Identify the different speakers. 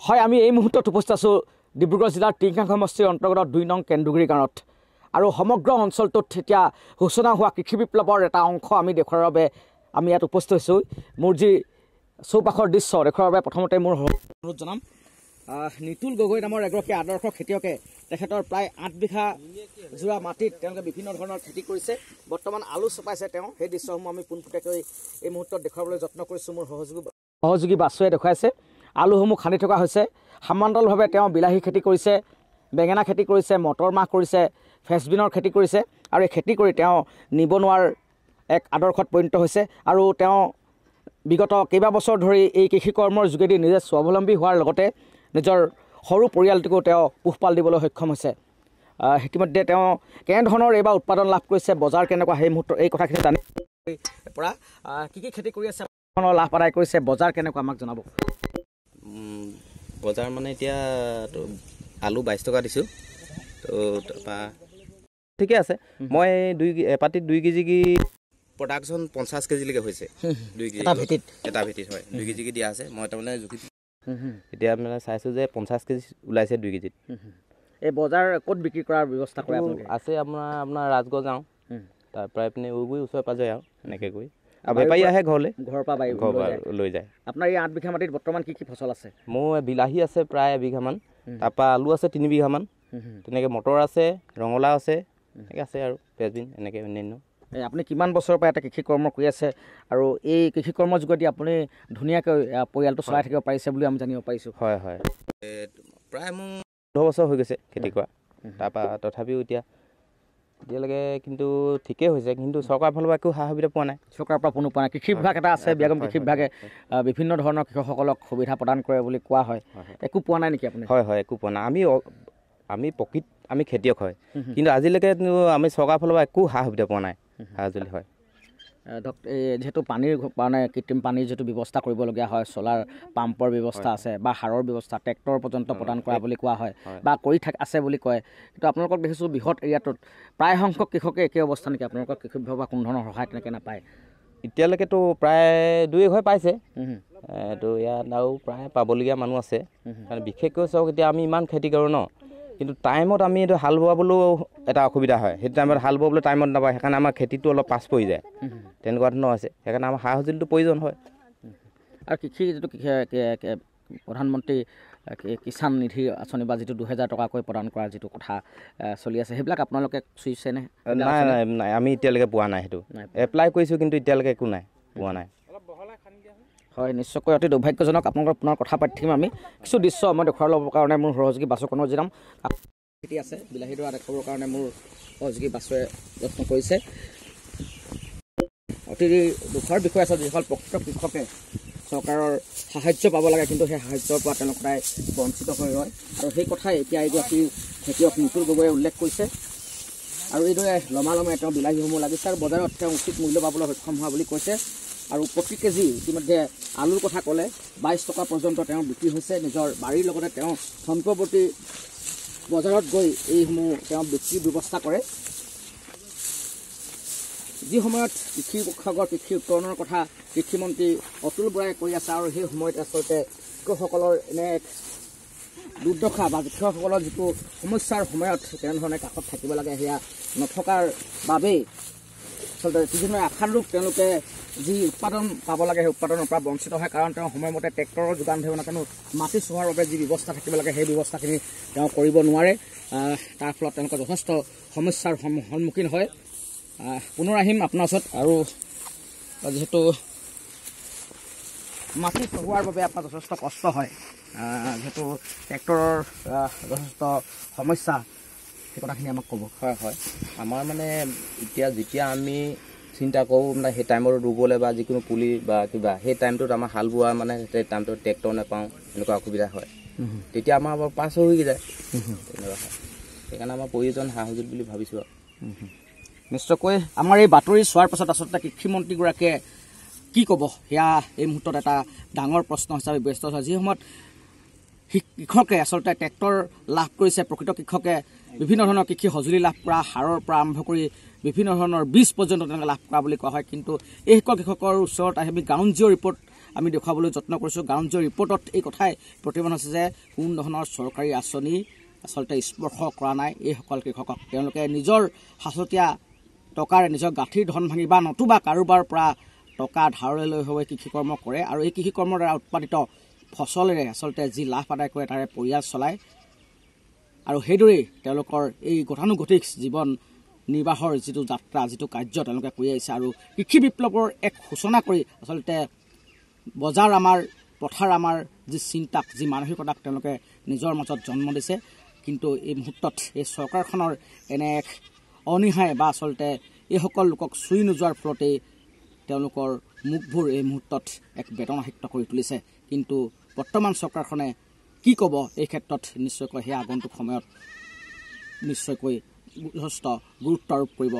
Speaker 1: হয় আমি এই মুহূৰ্তত উপস্থিত আছোঁ ডিব্ৰুগড় জিলাৰ টিংখাং সমষ্টিৰ অন্তৰ্গত ২ নং কেন্দুগুৰি গাঁৱত আৰু সমগ্ৰ অঞ্চলটোত এতিয়া সূচনা হোৱা কৃষি বিপ্লৱৰ এটা অংশ আমি দেখুৱাৰ বাবে আমি ইয়াত উপস্থিত হৈছোঁ। মোৰ যি চৌপাশৰ দৃশ্য দেখুৱাৰ বাবে প্ৰথমতে মোৰ অনুৰোধ জনাম নিতুল গগৈ নামৰ এগৰাকী আদৰ্শ খেতিয়কে তেখেতৰ প্ৰায় ৮ বিঘা জোৰা মাটিত তেওঁলোকে বিভিন্ন ধৰণৰ খেতি কৰিছে। বৰ্তমান আলু চপাইছে তেওঁ। সেই দৃশ্যসমূহ আমি পোনপটীয়াকৈ এই মুহূৰ্তত দেখুৱাবলৈ যত্ন কৰিছোঁ। মোৰ সহযোগী বাছুৱে দেখুৱাইছে আলুসমূহ খান্দি থকা হৈছে। সমান্তৰালভাৱে তেওঁ বিলাহী খেতি কৰিছে, বেঙেনা খেতি কৰিছে, মটৰ মাহ কৰিছে, ফ্ৰেঞ্চবিনৰ খেতি কৰিছে আৰু এই খেতি কৰি তেওঁ নিবনুৱাৰ এক আদৰ্শত পৰিণত হৈছে আৰু তেওঁ বিগত কেইবাবছৰ ধৰি এই কৃষি কৰ্মৰ যোগেদি নিজে স্বাৱলম্বী হোৱাৰ লগতে নিজৰ সৰু পৰিয়ালটোকো তেওঁ পোহপাল দিবলৈ সক্ষম হৈছে। ইতিমধ্যে তেওঁ কেনেধৰণৰ এইবাৰ উৎপাদন লাভ কৰিছে, বজাৰ কেনেকুৱা, সেই মুহূৰ্তত এই কথাখিনি জানি পৰা কি খেতি কৰি আছে, লাভ আদায় কৰিছে, বজাৰ কেনেকুৱা আমাক জনাব।
Speaker 2: বজাৰ মানে এতিয়া আলু 22 টকা দিছোঁ। তো তাৰপৰা ঠিকে আছে। মই এপাতিত 2 কেজি কি প্ৰডাকশ্যন 50 কেজিলৈকে হৈছে। 2 কেজি এটা ভেটিত হয় 2 কেজি দিয়া আছে। মই তাৰমানে জুখি এতিয়া মানে চাইছোঁ যে 50 কেজি ওলাইছে 2 কেজিত।
Speaker 1: এই বজাৰ ক'ত বিক্ৰী কৰাৰ ব্যৱস্থা কৰে
Speaker 2: আছে? আপোনাৰ ৰাজগড় যাওঁ, তাৰপৰা এইপিনে উগুৰি ওচৰে পাজৰে আৰু এনেকৈ কৰি আৰু বেপাৰী আহে ঘৰৰ পৰা লৈ যায়।
Speaker 1: আপোনাৰ এই 8 বিঘা মাটিত বৰ্তমান কি কি ফচল আছে?
Speaker 2: মোৰ বিলাহী আছে প্ৰায় 1 বিঘামান, তাৰপৰা আলু আছে 3 বিঘামান, তেনেকৈ মটৰ আছে, ৰঙালাও আছে, এনেকৈ আছে আৰু ফ্ৰেঞ্চবিন এনেকৈ অন্যান্য।
Speaker 1: আপুনি কিমান বছৰৰ পৰা এটা কৃষি কৰ্ম কৰি আছে আৰু এই কৃষি কৰ্মৰ যোগেদি আপুনি ধুনীয়াকৈ পৰিয়ালটো চলাই থাকিব পাৰিছে বুলি আমি জানিব পাৰিছোঁ।
Speaker 2: হয় হয়, প্ৰায় মোৰ 10 বছৰ হৈ গৈছে খেতি কৰা। তাৰপৰা তথাপিও এতিয়ালৈকে কিন্তু ঠিকেই হৈছে, কিন্তু চৰকাৰৰ ফালৰ পৰা একো সা সুবিধা পোৱা নাই।
Speaker 1: চৰকাৰৰ পৰা কোনো পোৱা নাই। কৃষি বিভাগ এটা আছে, বিয়াগম কৃষি বিভাগে বিভিন্ন ধৰণৰ কৃষকসকলক সুবিধা প্ৰদান কৰে বুলি কোৱা হয়। একো পোৱা নাই নেকি আপুনি?
Speaker 2: হয় হয়, একো পোৱা নাই। আমি খেতিয়ক হয়, কিন্তু আজিলৈকে আমি চৰকাৰৰ ফালৰ পৰা একো সা সুবিধা পোৱা নাই। সঁজুলি হয়
Speaker 1: ধৰক যিহেতু পানীৰ মানে কৃত্ৰিম পানীৰ যিটো ব্যৱস্থা কৰিবলগীয়া হয়, চ'লাৰ পাম্পৰ ব্যৱস্থা আছে বা সাৰৰ ব্যৱস্থা, ট্ৰেক্টৰ পৰ্যন্ত প্ৰদান কৰা বুলি কোৱা হয় বা কৰি আছে বুলি কয়। কিন্তু আপোনালোকক দেখিছোঁ বৃহৎ এৰিয়াটোত প্ৰায় সংখ্যক কৃষকে একে অৱস্থা নেকি? আপোনালোকৰ কৃষি বিভাগৰ পৰা কোনো ধৰণৰ সহায় তেনেকৈ নাপায়?
Speaker 2: এতিয়ালৈকেতো প্ৰায় 2-1 পাইছে। তো ইয়াত আৰু প্ৰায় পাবলগীয়া মানুহ আছে। কাৰণ বিশেষকৈ চাওক, এতিয়া আমি ইমান খেতি কৰোঁ ন, কিন্তু টাইমত আমি এইটো হাল বোৱাবলৈও এটা অসুবিধা হয়। সেইটো টাইমত হাল বোৱাবলৈ টাইমত নাপায়, সেইকাৰণে আমাৰ খেতিটো অলপ পাছ পৰি যায়। তেনেকুৱা ধৰণৰ আছে, সেইকাৰণে আমাৰ সা সঁজুলিটো প্ৰয়োজন হয়।
Speaker 1: আৰু কৃষি যিটো প্ৰধানমন্ত্ৰী কিষাণ নিধি আঁচনি বা যিটো 2000 টকাকৈ প্ৰদান কৰাৰ যিটো কথা চলি আছে, সেইবিলাক আপোনালোকে চুইছেনে?
Speaker 2: নাই, আমি এতিয়ালৈকে পোৱা নাই। সেইটো এপ্লাই কৰিছোঁ, কিন্তু এতিয়ালৈকে একো নাই, পোৱা নাই।
Speaker 1: হয়, নিশ্চয়কৈ অতি দুৰ্ভাগ্যজনক। আপোনালোকৰ পুনৰ কথা পাতি থাকিম আমি। কিছু দৃশ্য মই দেখুৱাই ল'বৰ কাৰণে মোৰ সহযোগী বাছক অনুৰোধ জনাম। খেতি আছে, বিলাহী ডৰা দেখাবৰ কাৰণে মোৰ সহযোগী বাছুৱে যত্ন কৰিছে। অতি দুখৰ বিষয় আছে, যিসকল প্ৰকৃত কৃষকে চৰকাৰৰ সাহায্য পাব লাগে, কিন্তু সেই সাহায্যৰ পৰা তেওঁলোক সদায় বঞ্চিত হৈ ৰয়। আৰু সেই কথাই এতিয়া এগৰাকী খেতিয়ক নিতুল গগৈয়ে উল্লেখ কৰিছে। আৰু এইদৰে লমালমে তেওঁ বিলাহীসমূহ লাগিছে আৰু বজাৰত তেওঁ উচিত মূল্য পাবলৈ সক্ষম হোৱা বুলি কৈছে। আৰু প্ৰতি কেজি ইতিমধ্যে আলুৰ কথা ক'লে 22 টকা পৰ্যন্ত তেওঁ বিক্ৰী হৈছে। নিজৰ বাৰীৰ লগতে তেওঁ সম্পৰ্বৰ্তী বজাৰত গৈ এইসমূহ তেওঁ বিক্ৰীৰ ব্যৱস্থা কৰে। যি সময়ত কৃষি বিভাগৰ কৃষি উত্তৰণৰ কথা কৃষিমন্ত্ৰী অতুল বৰাই কৈ আছে, আৰু সেই সময়ত আচলতে কৃষকসকলৰ এনে এক দুৰ্দশা বা কৃষকসকলৰ যিটো সমস্যাৰ সময়ত কেনেধৰণে কাষত থাকিব লাগে, সেয়া নথকাৰ বাবেই আচলতে বিভিন্ন আশানুৰূপ তেওঁলোকে যি উৎপাদন পাব লাগে সেই উৎপাদনৰ পৰা বঞ্চিত হয়। কাৰণ তেওঁ সময়মতে ট্ৰেক্টৰৰ যোগান ধৰিব নাজানো, মাটি চোৱাৰ বাবে যি ব্যৱস্থা থাকিব লাগে সেই ব্যৱস্থাখিনি তেওঁ কৰিব নোৱাৰে। তাৰ ফলত তেওঁলোকে যথেষ্ট সমস্যাৰ সন্মুখীন হয়। পুনৰ আহিম আপোনাৰ ওচৰত। আৰু যিহেতু মাটি চহোৱাৰ বাবে আপোনাৰ যথেষ্ট কষ্ট হয়, যিহেতু ট্ৰেক্টৰৰ যথেষ্ট সমস্যা, সেই কথাখিনি আমাক ক'ব।
Speaker 2: হয় হয়, আমাৰ মানে যেতিয়া আমি চিন্তা কৰোঁ মানে সেই টাইমত ৰুবলৈ বা যিকোনো পুলি বা কিবা, সেই টাইমটোত আমাৰ হাল বোৱা মানে সেই টাইমটোত ট্ৰেক্টৰ নাপাওঁ, এনেকুৱা অসুবিধা হয়। তেতিয়া আমাৰ পাছ হৈ যায়, তেনেকুৱা হয়। সেইকাৰণে আমাৰ প্ৰয়োজন সা সঁজুলি বুলি ভাবিছোঁ আৰু।
Speaker 1: নিশ্চয়কৈ আমাৰ এই বাতৰি চোৱাৰ পাছত আচলতে কৃষিমন্ত্ৰীগৰাকীয়ে কি ক'ব, সেয়া এই মুহূৰ্তত এটা ডাঙৰ প্ৰশ্ন হিচাপে ব্যস্ত হৈছে। যি সময়ত কৃষকে আচলতে ট্ৰেক্টৰ লাভ কৰিছে, প্ৰকৃত কৃষকে বিভিন্ন ধৰণৰ কৃষি সঁজুলি লাভ কৰা, সাৰৰ পৰা আৰম্ভ কৰি বিভিন্ন ধৰণৰ বীজ পৰ্যন্ত তেনেকৈ লাভ কৰা বুলি কোৱা হয়। কিন্তু এইসকল কৃষকৰ ওচৰত আহি আমি গ্ৰাউণ্ড জিৰ' ৰিপৰ্ট আমি দেখুৱাবলৈ যত্ন কৰিছোঁ। গ্ৰাউণ্ড জিৰ' ৰিপৰ্টত এই কথাই প্ৰতিবেদন হৈছে যে কোনো ধৰণৰ চৰকাৰী আঁচনি আচলতে স্পৰ্শ কৰা নাই এইসকল কৃষকক। তেওঁলোকে নিজৰ সাঁচতীয়া টকাৰে নিজৰ গাঁঠিৰ ধন ভাঙি বা নতুবা কাৰোবাৰ পৰা টকা ধাৰলৈ লৈ হৈ কৃষিকৰ্ম কৰে আৰু এই কৃষিকৰ্মৰ দ্বাৰা উৎপাদিত ফচলেৰে আচলতে যি লাভ আদায় কৰে তাৰে পৰিয়াল চলায় আৰু সেইদৰেই তেওঁলোকৰ এই গতানুগতিক জীৱন নিৰ্বাহৰ যিটো যাত্ৰা যিটো কাৰ্য তেওঁলোকে কৰি আহিছে। আৰু কৃষি বিপ্লৱৰ এক সূচনা কৰি আচলতে বজাৰ আমাৰ পথাৰ আমাৰ যি চিন্তাক যি মানসিকতাক তেওঁলোকে নিজৰ মাজত জন্ম দিছে। কিন্তু এই মুহূৰ্তত এই চৰকাৰখনৰ এনে এক অনীহাই বা আচলতে এইসকল লোকক চুই নোযোৱাৰ ফলতেই তেওঁলোকৰ মুখবোৰ এই মুহূৰ্তত এক বেদনাসিক্ত কৰি তুলিছে। কিন্তু বৰ্তমান চৰকাৰখনে কি ক'ব এই ক্ষেত্ৰত নিশ্চয়কৈ সেই আগন্তুক সময়ত নিশ্চয়কৈ যথেষ্ট গুৰুত্ব আৰোপ কৰিব